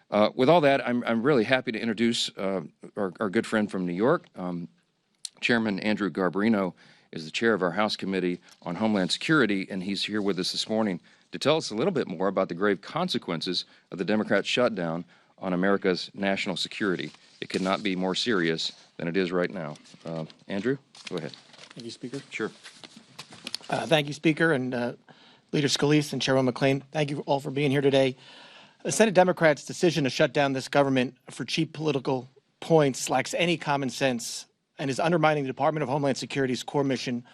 With all that, I'm really happy to introduce our good friend from New York. Chairman Andrew Garbarino is the chair of our House Committee on Homeland Security, and he's here with us this morning to tell us a little bit more about the grave consequences of the Democrat shutdown on America's national security. It could not be more serious than it is right now. Andrew, go ahead. Thank you, Speaker. Sure. Thank you, Speaker, and Leader Scalise and Chairman McClain. Thank you all for being here today. The Senate Democrats' decision to shut down this government for cheap political points lacks any common sense and is undermining the Department of Homeland Security's core mission,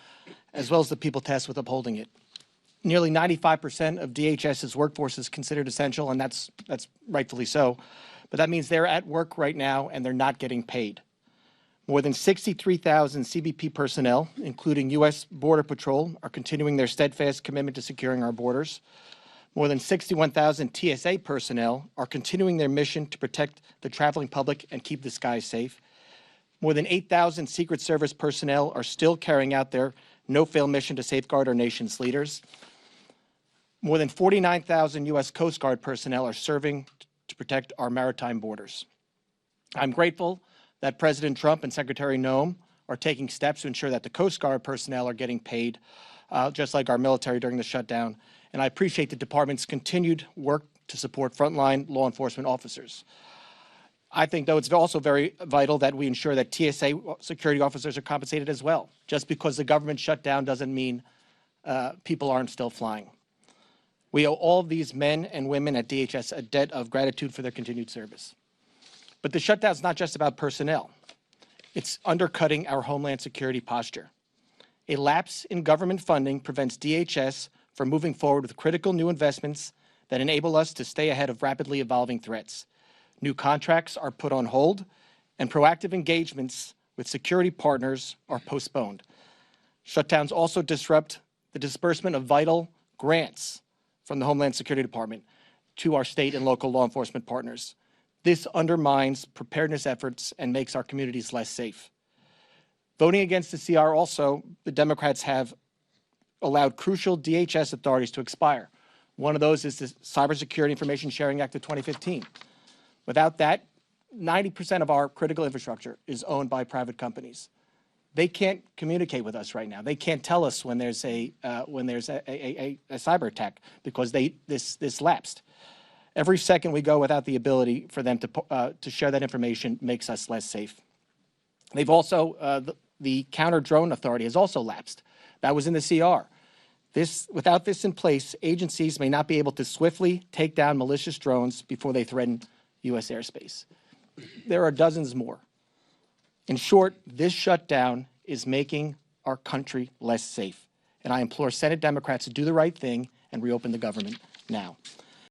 as well as the people tasked with upholding it. Nearly 95% of DHS's workforce is considered essential, and that's rightfully so. But that means they're at work right now and they're not getting paid. More than 63,000 CBP personnel, including U.S. Border Patrol, are continuing their steadfast commitment to securing our borders. More than 61,000 TSA personnel are continuing their mission to protect the traveling public and keep the skies safe. More than 8,000 Secret Service personnel are still carrying out their no-fail mission to safeguard our nation's leaders. More than 49,000 U.S. Coast Guard personnel are serving to protect our maritime borders. I'm grateful that President Trump and Secretary Noem are taking steps to ensure that the Coast Guard personnel are getting paid, just like our military during the shutdown. And I appreciate the department's continued work to support frontline law enforcement officers. I think, though, it's also very vital that we ensure that TSA security officers are compensated as well. Just because the government shut down doesn't mean people aren't still flying. We owe all of these men and women at DHS a debt of gratitude for their continued service. But the shutdown is not just about personnel. It's undercutting our Homeland Security posture. A lapse in government funding prevents DHS from moving forward with critical new investments that enable us to stay ahead of rapidly evolving threats. New contracts are put on hold, and proactive engagements with security partners are postponed. Shutdowns also disrupt the disbursement of vital grants from the Homeland Security Department to our state and local law enforcement partners. This undermines preparedness efforts and makes our communities less safe. Voting against the CR also, the Democrats have allowed crucial DHS authorities to expire. One of those is the Cybersecurity Information Sharing Act of 2015. Without that, 90% of our critical infrastructure is owned by private companies. They can't communicate with us right now. They can't tell us when there's a cyber attack because this lapsed. Every second we go without the ability for them to share that information makes us less safe. They've also the counter drone authority has also lapsed. That was in the CR. Without this in place, agencies may not be able to swiftly take down malicious drones before they threaten U.S. airspace. There are dozens more. In short, this shutdown is making our country less safe, and I implore Senate Democrats to do the right thing and reopen the government now.